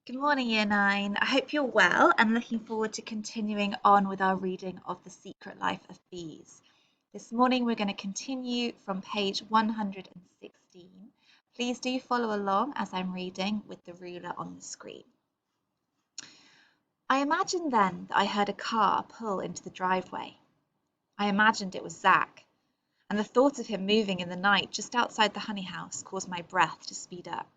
Good morning, Year 9. I hope you're well and looking forward to continuing on with our reading of The Secret Life of Bees. This morning we're going to continue from page 116. Please do follow along as I'm reading with the ruler on the screen. I imagined then that I heard a car pull into the driveway. I imagined it was Zack, and the thought of him moving in the night just outside the honey house caused my breath to speed up.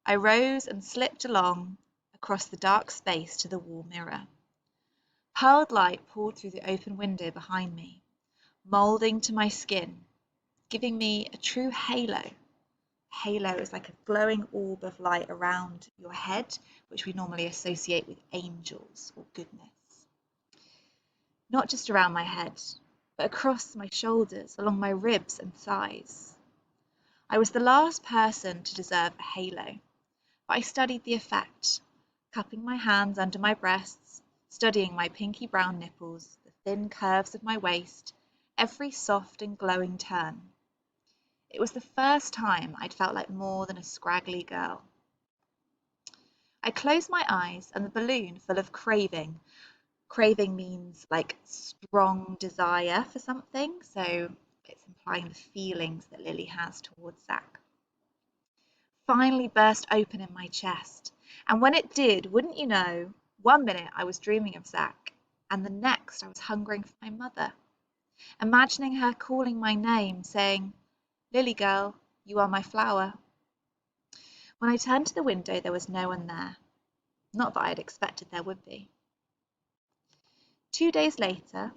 I rose and slipped along across the dark space to the wall mirror. Pearled light poured through the open window behind me, moulding to my skin, giving me a true halo. Halo is like a glowing orb of light around your head, which we normally associate with angels or goodness. Not just around my head, but across my shoulders, along my ribs and thighs. I was the last person to deserve a halo. But I studied the effect, cupping my hands under my breasts, studying my pinky brown nipples, the thin curves of my waist, every soft and glowing turn. It was the first time I'd felt like more than a scraggly girl. I closed my eyes and the balloon full of craving. Craving means like strong desire for something, so it's implying the feelings that Lily has towards Zack. Finally burst open in my chest. And when it did, wouldn't you know, one minute I was dreaming of Zack, and the next I was hungering for my mother, imagining her calling my name, saying, "Lily girl, you are my flower." When I turned to the window, there was no one there. Not that I had expected there would be. 2 days later,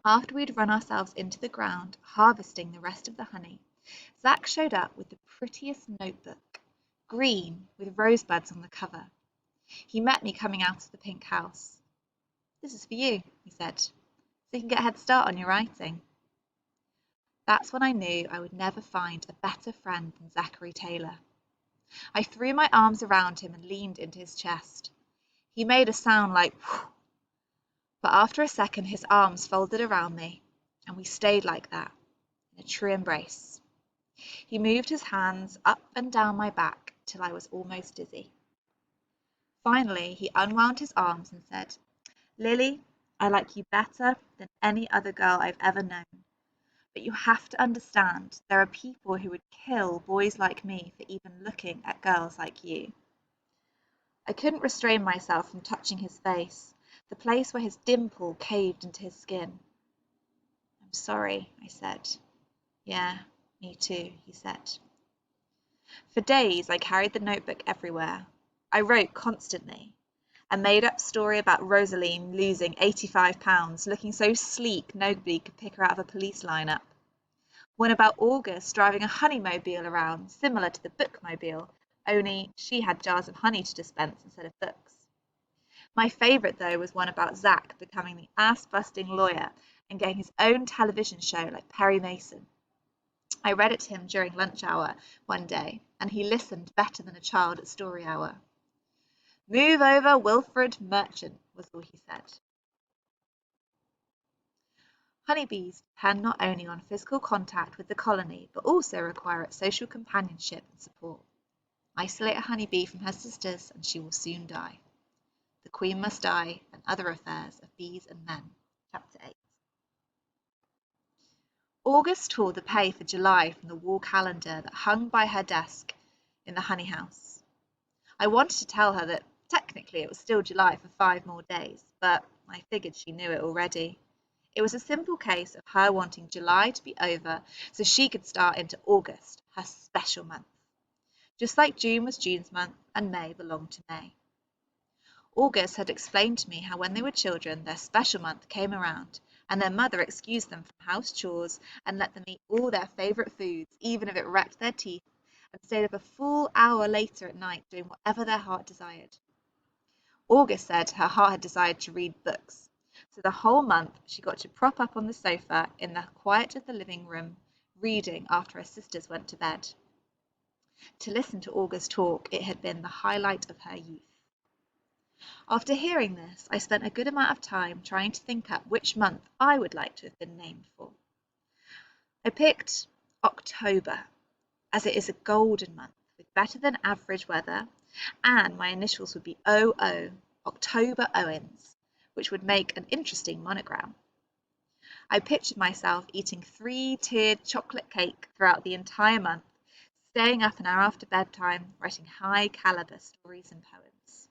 after we'd run ourselves into the ground, harvesting the rest of the honey, Zack showed up with the prettiest notebook, green with rosebuds on the cover. He met me coming out of the pink house. "This is for you," he said, "so you can get a head start on your writing." That's when I knew I would never find a better friend than Zachary Taylor. I threw my arms around him and leaned into his chest. He made a sound like whew, but after a second his arms folded around me, and we stayed like that, in a true embrace. He moved his hands up and down my back till I was almost dizzy. Finally, he unwound his arms and said, "Lily, I like you better than any other girl I've ever known. But you have to understand, there are people who would kill boys like me for even looking at girls like you." I couldn't restrain myself from touching his face, the place where his dimple caved into his skin. "I'm sorry," I said. "Yeah, me too," he said. For days I carried the notebook everywhere. I wrote constantly. A made-up story about Rosaline losing 85 pounds, looking so sleek nobody could pick her out of a police lineup. One about August driving a honeymobile around, similar to the bookmobile, only she had jars of honey to dispense instead of books. My favourite, though, was one about Zack becoming the ass-busting lawyer and getting his own television show like Perry Mason. I read it to him during lunch hour one day, and he listened better than a child at story hour. "Move over, Wilfred Merchant," was all he said. Honeybees depend not only on physical contact with the colony, but also require its social companionship and support. Isolate a honeybee from her sisters, and she will soon die. The Queen Must Die, and Other Affairs of Bees and Men, Chapter 8. August tore the pay for July from the wall calendar that hung by her desk in the honey house. I wanted to tell her that technically it was still July for 5 more days, but I figured she knew it already. It was a simple case of her wanting July to be over so she could start into August, her special month. Just like June was June's month and May belonged to May. August had explained to me how when they were children their special month came around and their mother excused them from house chores and let them eat all their favourite foods, even if it wrecked their teeth, and stayed up a full hour later at night doing whatever their heart desired. August said her heart had desired to read books, so the whole month she got to prop up on the sofa in the quiet of the living room, reading after her sisters went to bed. To listen to August talk, it had been the highlight of her youth. After hearing this, I spent a good amount of time trying to think up which month I would like to have been named for. I picked October, as it is a golden month with better than average weather, and my initials would be OO, October Owens, which would make an interesting monogram. I pictured myself eating 3-tiered chocolate cake throughout the entire month, staying up an hour after bedtime, writing high caliber stories and poems.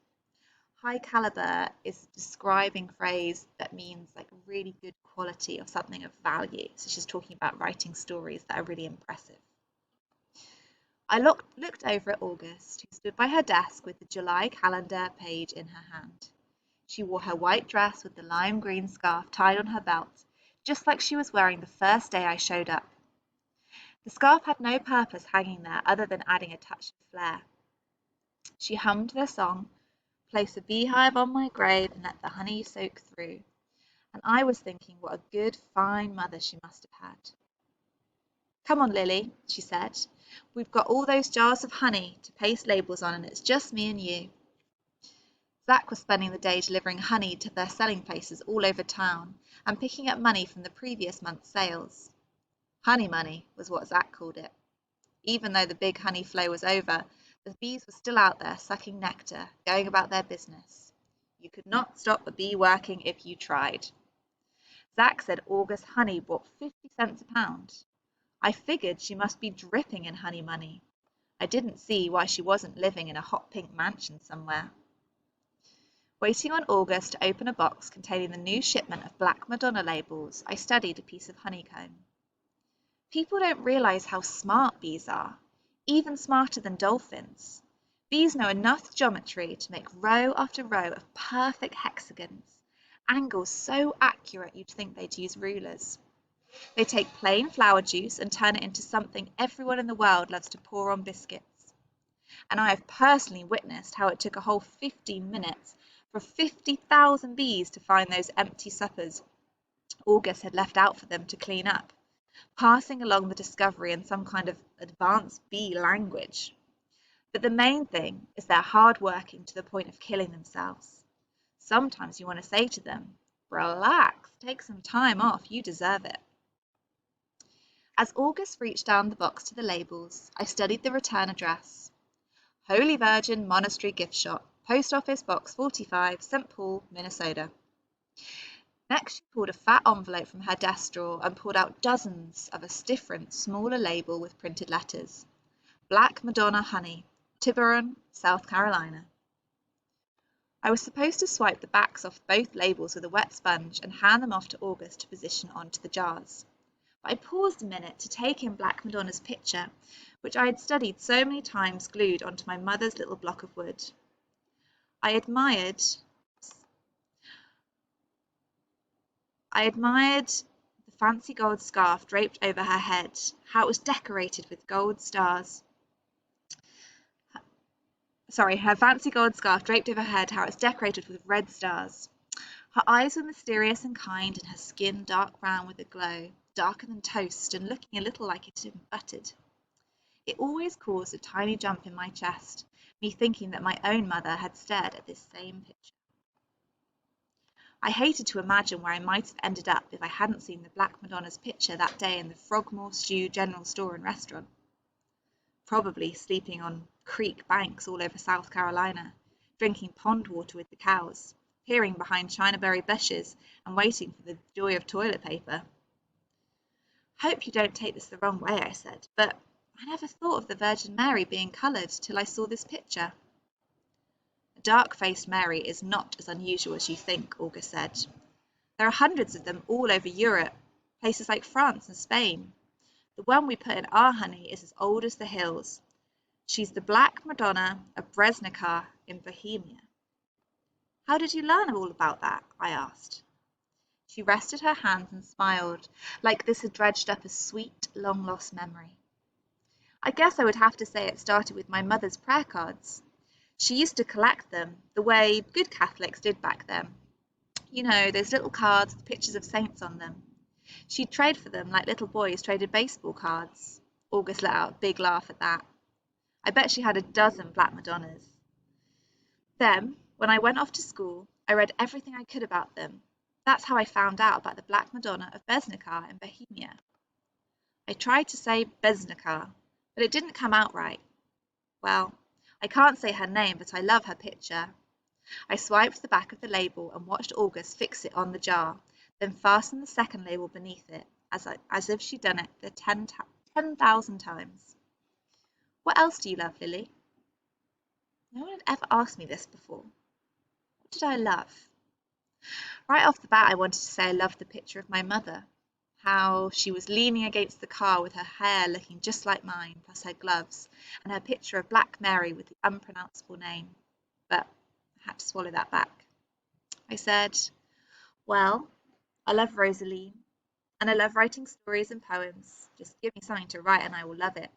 High caliber is a describing phrase that means like really good quality or something of value. So she's talking about writing stories that are really impressive. I looked over at August, who stood by her desk with the July calendar page in her hand. She wore her white dress with the lime green scarf tied on her belt, just like she was wearing the first day I showed up. The scarf had no purpose hanging there other than adding a touch of flair. She hummed their song, "Place a beehive on my grave and let the honey soak through," and I was thinking what a good, fine mother she must have had. "Come on, Lily," she said. "We've got all those jars of honey to paste labels on, and it's just me and you." Zach was spending the day delivering honey to their selling places all over town and picking up money from the previous month's sales. Honey money was what Zach called it. Even though the big honey flow was over, the bees were still out there sucking nectar, going about their business. You could not stop a bee working if you tried. Zach said August honey bought 50 cents a pound. I figured she must be dripping in honey money. I didn't see why she wasn't living in a hot pink mansion somewhere. Waiting on August to open a box containing the new shipment of Black Madonna labels, I studied a piece of honeycomb. People don't realize how smart bees are, even smarter than dolphins. Bees know enough geometry to make row after row of perfect hexagons, angles so accurate you'd think they'd use rulers. They take plain flower juice and turn it into something everyone in the world loves to pour on biscuits. And I have personally witnessed how it took a whole 15 minutes for 50,000 bees to find those empty suppers August had left out for them to clean up, passing along the discovery in some kind of advanced bee language. But the main thing is they're hard-working to the point of killing themselves. Sometimes you want to say to them, "Relax, take some time off, you deserve it." As August reached down the box to the labels, I studied the return address. Holy Virgin Monastery Gift Shop, Post Office Box 45, St. Paul, Minnesota. Next, she pulled a fat envelope from her desk drawer and pulled out dozens of a different, smaller label with printed letters. Black Madonna Honey, Tiburon, South Carolina. I was supposed to swipe the backs off both labels with a wet sponge and hand them off to August to position onto the jars. But I paused a minute to take in Black Madonna's picture, which I had studied so many times glued onto my mother's little block of wood. I admired the fancy gold scarf draped over her head, how it was decorated with gold stars. Her fancy gold scarf draped over her head, how it was decorated with red stars. Her eyes were mysterious and kind, and her skin dark brown with a glow, darker than toast and looking a little like it had been buttered. It always caused a tiny jump in my chest, me thinking that my own mother had stared at this same picture. I hated to imagine where I might have ended up if I hadn't seen the Black Madonna's picture that day in the Frogmore Stew General Store and Restaurant. Probably sleeping on creek banks all over South Carolina, drinking pond water with the cows, peering behind chinaberry bushes and waiting for the joy of toilet paper. "Hope you don't take this the wrong way," I said, "but I never thought of the Virgin Mary being coloured till I saw this picture." "A dark-faced Mary is not as unusual as you think," August said. "There are hundreds of them all over Europe, places like France and Spain. The one we put in our honey is as old as the hills. She's the Black Madonna of Breznica in Bohemia." "How did you learn all about that?" I asked. She rested her hands and smiled, like this had dredged up a sweet, long-lost memory. "I guess I would have to say it started with my mother's prayer cards. She used to collect them, the way good Catholics did back then. You know, those little cards with pictures of saints on them. She'd trade for them like little boys traded baseball cards." August let out a big laugh at that. "I bet she had a dozen Black Madonnas." Then, when I went off to school, I read everything I could about them. That's how I found out about the Black Madonna of Breznica in Bohemia. I tried to say Beznica, but it didn't come out right. Well, I can't say her name, but I love her picture. I swiped the back of the label and watched August fix it on the jar, then fasten the second label beneath it, as if she'd done it the 10,000 times. What else do you love, Lily? No one had ever asked me this before. What did I love? Right off the bat, I wanted to say I loved the picture of my mother, how she was leaning against the car with her hair looking just like mine, plus her gloves, and her picture of Black Mary with the unpronounceable name. But I had to swallow that back. I said, well, I love Rosaline, and I love writing stories and poems. Just give me something to write and I will love it.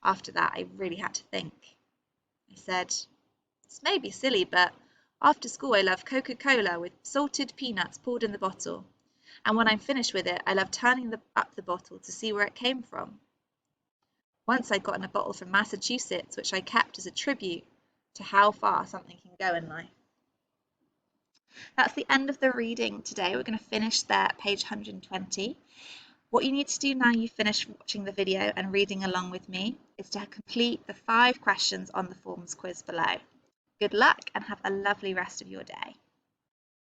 After that, I really had to think. I said, this may be silly, but after school I love Coca-Cola with salted peanuts poured in the bottle. And when I'm finished with it, I love turning up the bottle to see where it came from. Once I'd gotten a bottle from Massachusetts, which I kept as a tribute to how far something can go in life. That's the end of the reading today. We're going to finish there at page 120. What you need to do now you've finished watching the video and reading along with me is to complete the 5 questions on the forms quiz below. Good luck and have a lovely rest of your day.